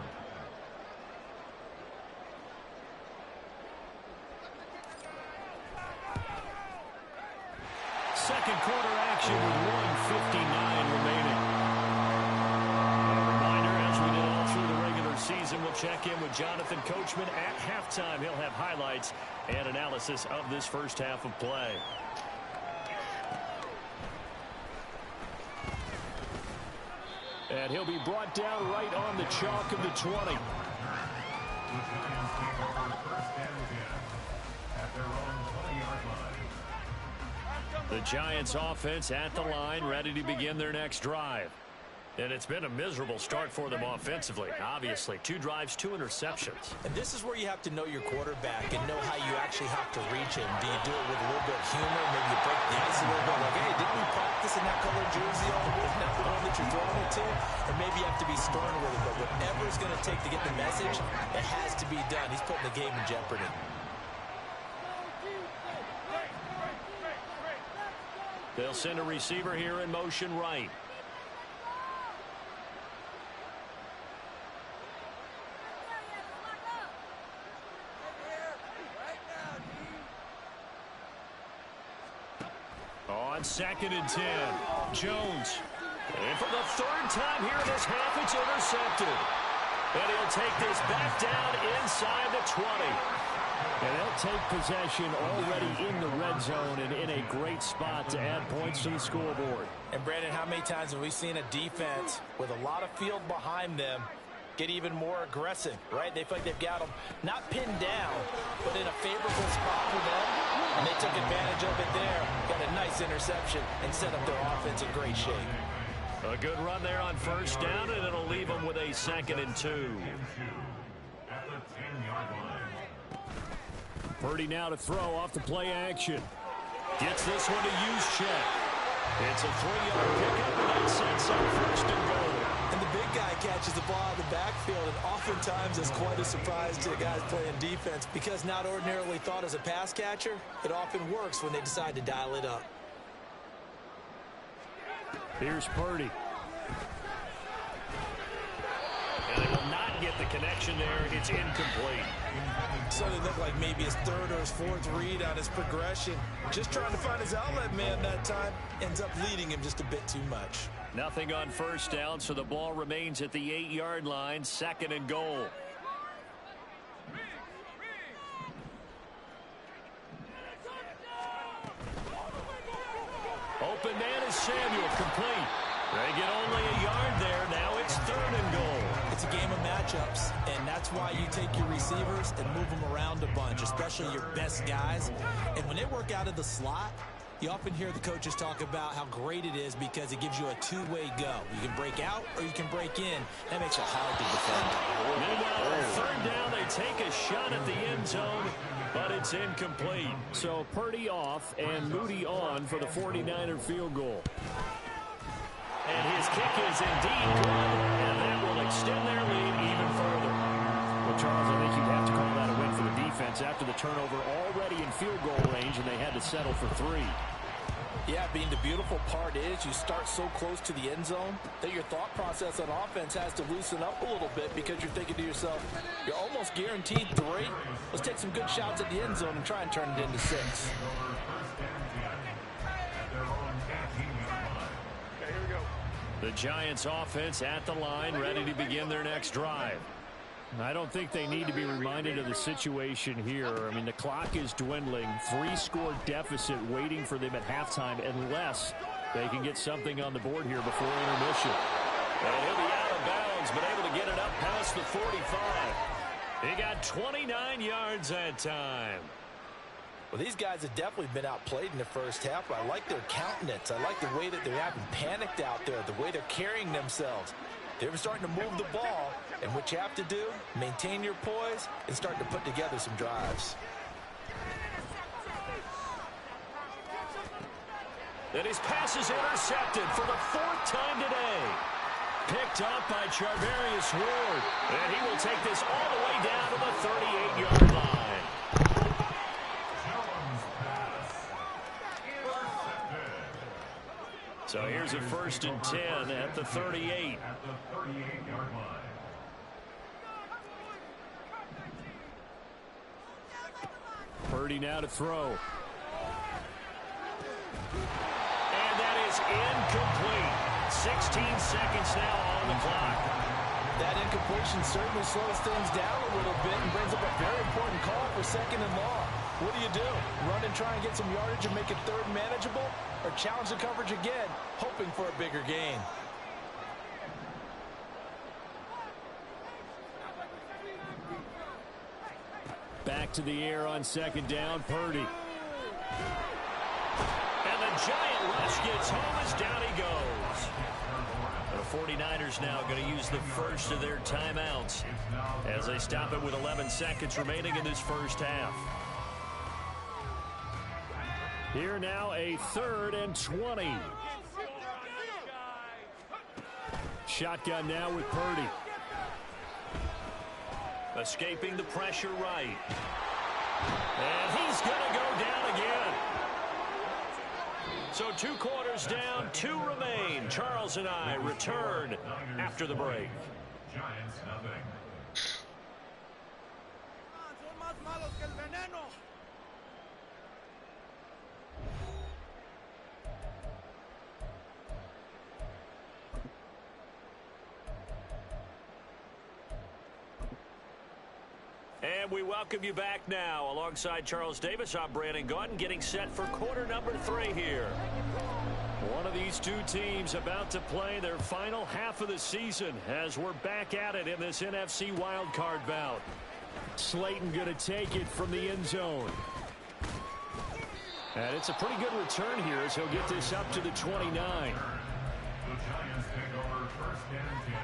Second quarter action with 1:59 remaining. A reminder, as we did all through the regular season, we'll check in with Jonathan Coachman at halftime. He'll have highlights and analysis of this first half of play. And he'll be brought down right on the chalk of the 20. The Giants take over first down again at their own 20-yard line. The Giants offense at the line, ready to begin their next drive. And it's been a miserable start for them offensively, obviously. 2 drives, 2 interceptions. And this is where you have to know your quarterback and know how you actually have to reach him. Do you do it with a little bit of humor? Maybe you break the ice a little bit, like, hey, didn't we practice in that color jersey all week? Not the one that you're throwing it to? Or maybe you have to be stern with it. But whatever it's going to take to get the message, it has to be done. He's putting the game in jeopardy. They'll send a receiver here in motion right. On 2nd and 10, Jones. And for the 3rd time here in this half, it's intercepted. And he'll take this back down inside the 20. And they'll take possession already in the red zone and in a great spot to add points to the scoreboard. And Brandon, how many times have we seen a defense with a lot of field behind them get even more aggressive, right? They feel like they've got them not pinned down, but in a favorable spot for them. And they took advantage of it there. Got a nice interception and set up their offense in great shape. A good run there on 1st down, and it'll leave them with a 2nd and 2. At the 10-yard line. Purdy now to throw off the play action. Gets this one to Juszczyk. It's a 3-yard pickup, and that sets up 1st and goal. And the big guy catches the ball in the backfield, and oftentimes it's quite a surprise to the guys playing defense because not ordinarily thought as a pass catcher, it often works when they decide to dial it up. Here's Purdy. And they will not get the connection there. It's incomplete. So they look like maybe his 3rd or his 4th read on his progression. Just trying to find his outlet man that time. Ends up leading him just a bit too much. Nothing on 1st down, so the ball remains at the 8-yard line, 2nd and goal. Open man is Samuel, complete. They get only a yard there. Now it's 3rd and goal. It's a game of matchups, and that's why you take your receivers and move them around a bunch, especially your best guys. And when they work out of the slot, you often hear the coaches talk about how great it is because it gives you a 2-way go. You can break out or you can break in. That makes it hard to defend. Meanwhile, on 3rd down, they take a shot at the end zone, but it's incomplete. So Purdy off and Moody on for the 49er field goal. And his kick is indeed good, and that will extend their lead even further. Well, Charles, I think you'd have to call that a win for the defense after the turnover already in field goal range, and they had to settle for 3. Yeah, being the beautiful part is you start so close to the end zone that your thought process on offense has to loosen up a little bit because you're thinking to yourself, you're almost guaranteed 3. Let's take some good shots at the end zone and try and turn it into 6. The Giants offense at the line, ready to begin their next drive. I don't think they need to be reminded of the situation here. I mean, the clock is dwindling. 3-score deficit waiting for them at halftime unless they can get something on the board here before intermission. And he'll be out of bounds, but able to get it up past the 45. He got 29 yards that time. Well, these guys have definitely been outplayed in the first half. I like their countenance. I like the way that they haven't panicked out there, the way they're carrying themselves. They're starting to move the ball, and what you have to do, maintain your poise and start to put together some drives. And his pass is intercepted for the 4th time today. Picked up by Charvarius Ward, and he will take this all the way down to the 38-yard line. So here's a 1st and 10 at the 38. At the 38-yard line. Purdy now to throw. And that is incomplete. 16 seconds now on the clock. That incompletion certainly slows things down a little bit and brings up a very important call for 2nd and long. What do? Run and try and get some yardage and make it 3rd manageable? Or challenge the coverage again, hoping for a bigger gain? to the air on second down. Purdy. And the giant rush gets home as down he goes. The 49ers now going to use the first of their timeouts as they stop it with 11 seconds remaining in this first half. Here now a 3rd and 20. Shotgun now with Purdy. Escaping the pressure right. And he's going to go down again. So 2 quarters down, 2 remain. Charles and I return after the break. Giants nothing. And we welcome you back now. Alongside Charles Davis, I'm Brandon Gaudin, getting set for quarter number 3 here. One of these 2 teams about to play their final half of the season as we're back at it in this NFC wildcard bout. Slayton going to take it from the end zone. And it's a pretty good return here as he'll get this up to the 29. The Giants take over 1st and 10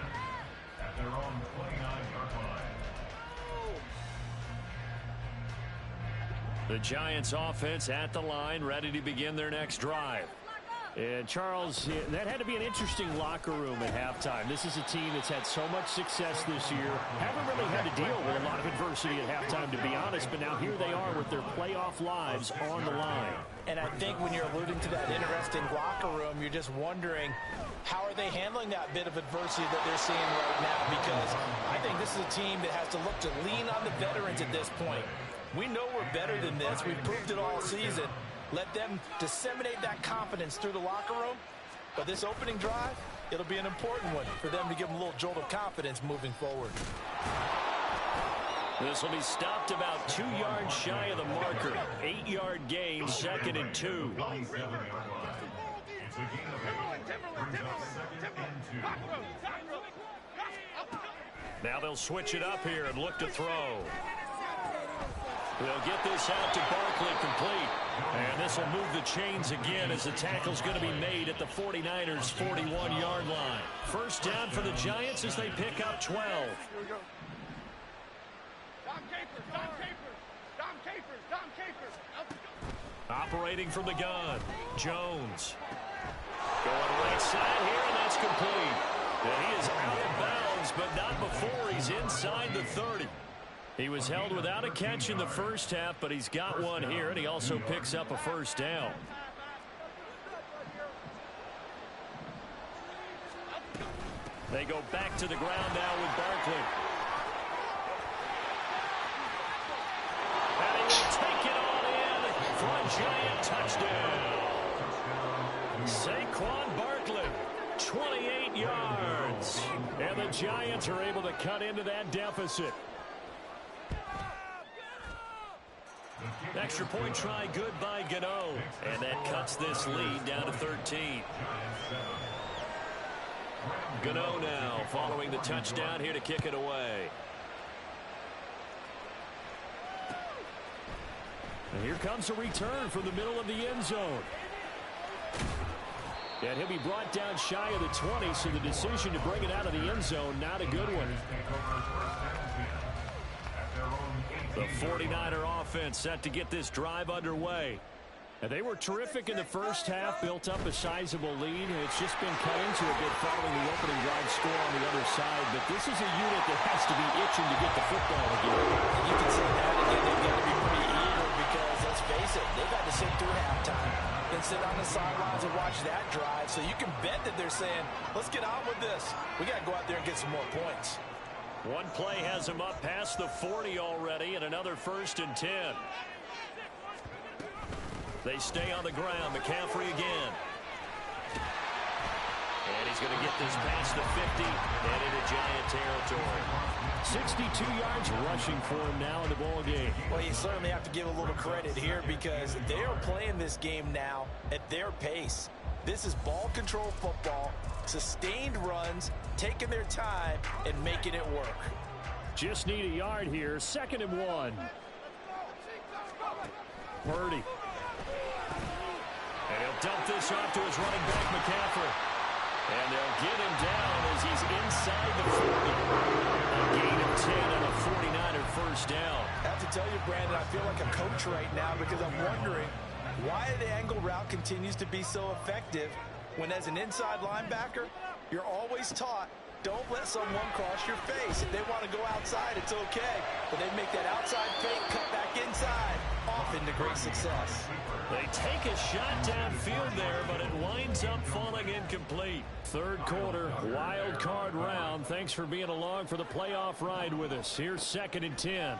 at their own 29-yard line. The Giants offense at the line, ready to begin their next drive. And Charles, that had to be an interesting locker room at halftime. This is a team that's had so much success this year. Haven't really had to deal with a lot of adversity at halftime, to be honest. But now here they are with their playoff lives on the line. And I think when you're alluding to that interesting locker room, you're just wondering, how are they handling that bit of adversity that they're seeing right now? Because I think this is a team that has to look to lean on the veterans at this point. We know we're better than this. We've proved it all season. Let them disseminate that confidence through the locker room. But this opening drive, it'll be an important one for them to give them a little jolt of confidence moving forward. This will be stopped about 2 yards shy of the marker. 8-yard gain, 2nd and 2. Now they'll switch it up here and look to throw. They'll get this out to Barkley complete. And this will move the chains again as the tackle's going to be made at the 49ers' 41-yard line. First down for the Giants as they pick up 12. Operating from the gun, Jones. Going right side here, and that's complete. And he is out of bounds, but not before he's inside the 30. He was held without a catch in the first half, but he's got one here, and he also picks up a first down. They go back to the ground now with Barkley. And he will take it all in for a giant touchdown. Saquon Barkley, 28 yards. And the Giants are able to cut into that deficit. Extra point try good by Gano. And that cuts this lead down to 13. Gano now following the touchdown here to kick it away. And here comes a return from the middle of the end zone. And he'll be brought down shy of the 20, so the decision to bring it out of the end zone, not a good one. The 49er offense set to get this drive underway. And they were terrific in the first half, built up a sizable lead. It's just been cut into a bit following the opening drive score on the other side. But this is a unit that has to be itching to get the football again. You can say that again. They've got to be pretty eager because, let's face it, they've had to sit through halftime and sit on the sidelines and watch that drive. So you can bet that they're saying, let's get on with this. We got to go out there and get some more points. One play has him up past the 40 already, and another 1st and 10. They stay on the ground. McCaffrey again. And he's going to get this past the 50 and into Giant territory. 62 yards rushing for him now in the ball game. Well, you certainly have to give a little credit here because they are playing this game now at their pace. This is ball control football, sustained runs, taking their time and making it work. Just need a yard here. 2nd and 1. Purdy. And he'll dump this off to his running back, McCaffrey. And they'll get him down as he's inside the 40. A gain of 10 on a 49er first down. I have to tell you, Brandon, I feel like a coach right now because I'm wondering why the angle route continues to be so effective when, as an inside linebacker, you're always taught, don't let someone cross your face. If they want to go outside, it's okay. But they make that outside fake, cut back inside, off into great success. They take a shot downfield there, but it winds up falling incomplete. Third quarter, wild card round. Thanks for being along for the playoff ride with us. Here's 2nd and 10.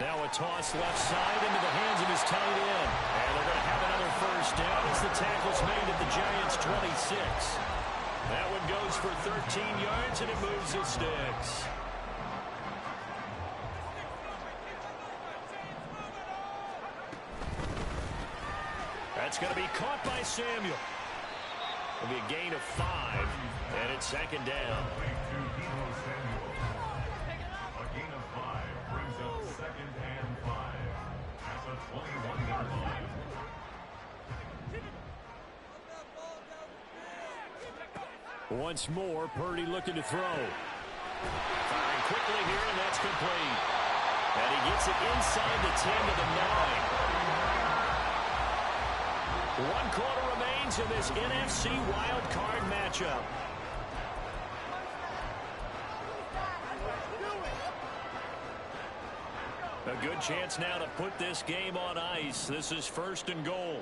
Now a toss left side into the hands of his tight end. And they're going to have another first down as the tackle's made at the Giants' 26. That one goes for 13 yards, and it moves the sticks. That's going to be caught by Samuel. It'll be a gain of 5, and it's 2nd down. A gain of 5 brings up 2nd and 5 at the 21-yard line. Once more, Purdy looking to throw. Firing quickly here, and that's complete. And he gets it inside the 10 to the 9. 1 quarter remains in this NFC wild card matchup. A good chance now to put this game on ice. This is 1st and goal.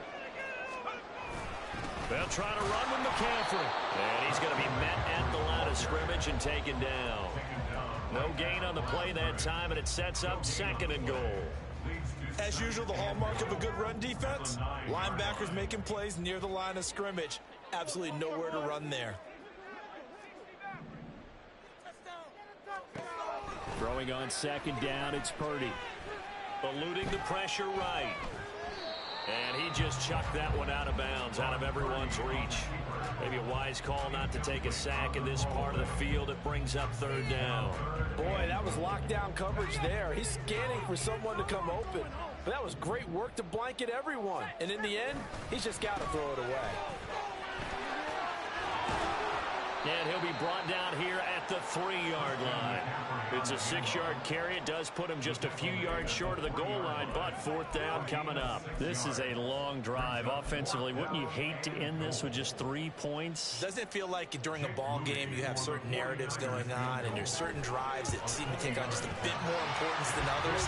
They'll try to run with McCaffrey. And he's going to be met at the line of scrimmage and taken down. No gain on the play that time, and it sets up 2nd and goal. As usual, the hallmark of a good run defense, linebackers making plays near the line of scrimmage. Absolutely nowhere to run there. Throwing on 2nd down, it's Purdy. Eluding the pressure right. And he just chucked that one out of bounds, out of everyone's reach. Maybe a wise call not to take a sack in this part of the field. It brings up 3rd down. Boy, that was lockdown coverage there. He's scanning for someone to come open. But that was great work to blanket everyone. And in the end, he's just got to throw it away. And he'll be brought down here at the 3-yard line. It's a 6-yard carry. It does put him just a few yards short of the goal line, but 4th down coming up. This is a long drive offensively. Wouldn't you hate to end this with just 3 points? Doesn't it feel like during a ball game you have certain narratives going on and there's certain drives that seem to take on just a bit more importance than others?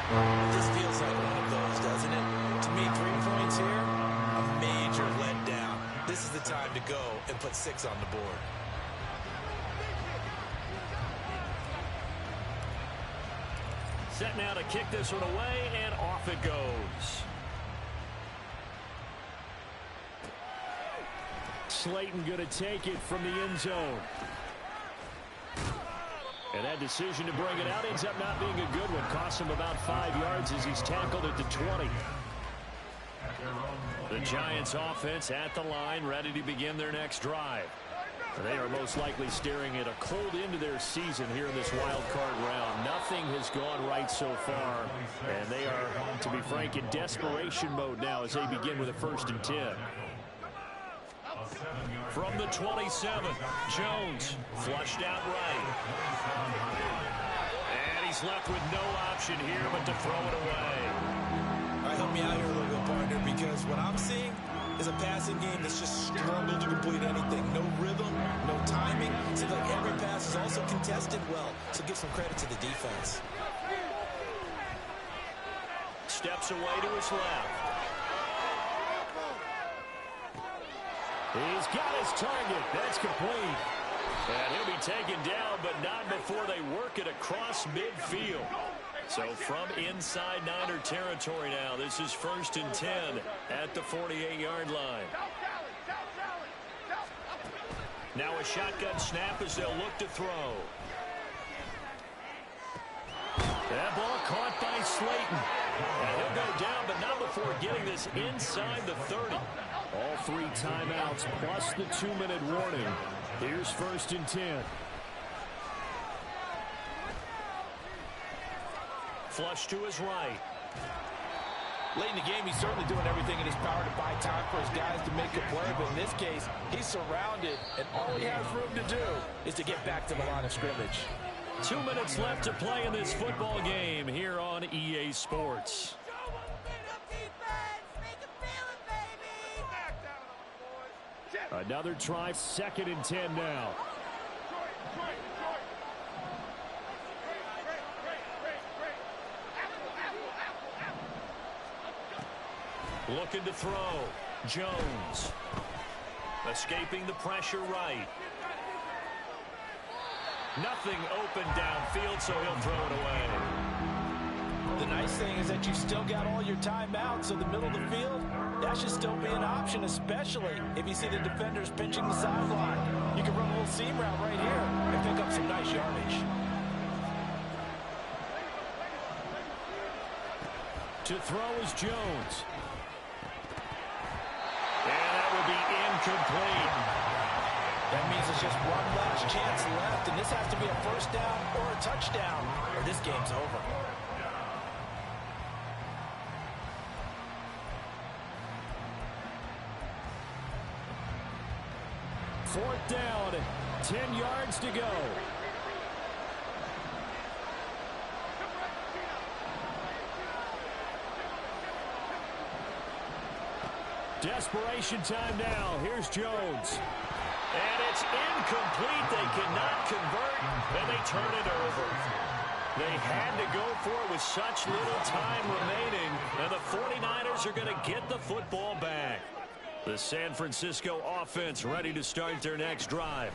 This feels like one of those, doesn't it? To me, 3 points here, a major letdown. This is the time to go and put 6 on the board. Set now to kick this one away, and off it goes. Slayton going to take it from the end zone. And that decision to bring it out ends up not being a good one. Costs him about 5 yards as he's tackled at the 20. The Giants offense at the line, ready to begin their next drive. They are most likely staring at a cold end to their season here in this wild card round. Nothing has gone right so far, and they are, to be frank, in desperation mode now as they begin with a 1st and 10. From the 27, Jones flushed out right. And he's left with no option here but to throw it away. All right, help me out here a little bit, partner, because what I'm seeing is a passing game that's just struggled to complete anything. No rhythm, no timing. Seems like every pass is also contested well, so give some credit to the defense. Steps away to his left. He's got his target. That's complete. And he'll be taken down, but not before they work it across midfield. So from inside Niner territory now, this is 1st and 10 at the 48-yard line. Now a shotgun snap as they'll look to throw. That ball caught by Slayton. And he'll go down, but not before getting this inside the 30. All 3 timeouts plus the 2-minute warning. Here's 1st and 10. Flush to his right. Late in the game, he's certainly doing everything in his power to buy time for his guys to make a play. But in this case, he's surrounded, and all he has room to do is to get back to the line of scrimmage. 2 minutes left to play in this football game here on EA Sports. Another try, 2nd and 10 now. Looking to throw. Jones. Escaping the pressure right. Nothing open downfield, so he'll throw it away. The nice thing is that you still got all your timeouts, so the middle of the field, that should still be an option, especially if you see the defenders pinching the sideline. You can run a little seam route right here and pick up some nice yardage. To throw is Jones. And that would be incomplete. That means there's just one last chance left, and this has to be a first down or a touchdown, or this game's over. Fourth down, 10 yards to go. Desperation time now. Here's Jones. And it's incomplete. They cannot convert, and they turn it over. They had to go for it with such little time remaining, and the 49ers are going to get the football back. The San Francisco offense ready to start their next drive.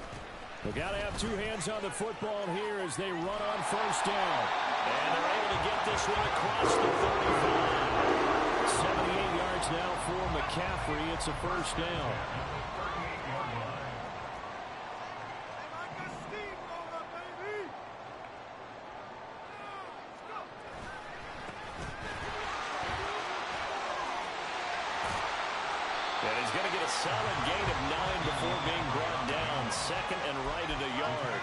They've got to have two hands on the football here as they run on first down. And they're able to get this one across the 35. 78 yards now for McCaffrey. It's a first down. And he's going to get a solid gain of 9 before being brought down. 2nd and right at a yard.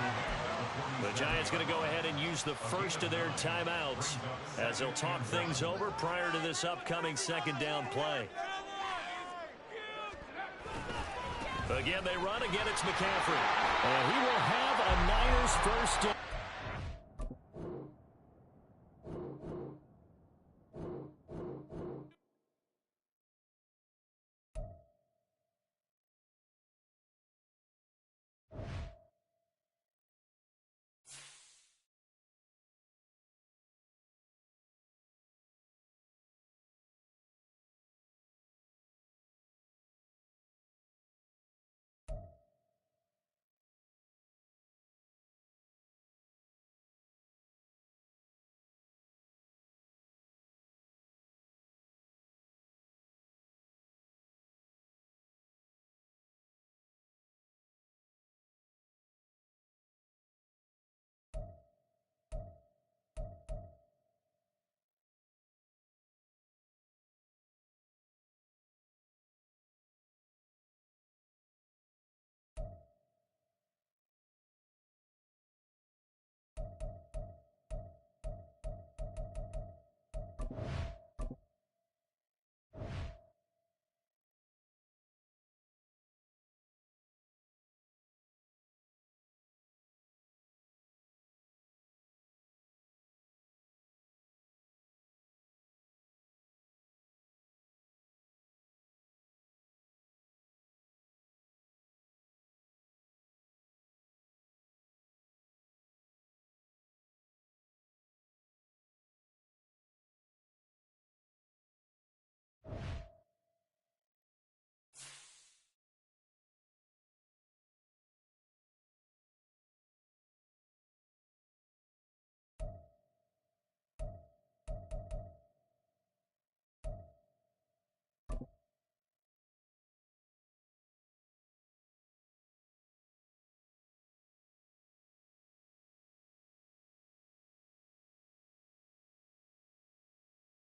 The Giants going to go ahead and use the first of their timeouts as they'll talk things over prior to this upcoming 2nd down play. Again, they run. Again, it's McCaffrey. And he will have a Niners first down.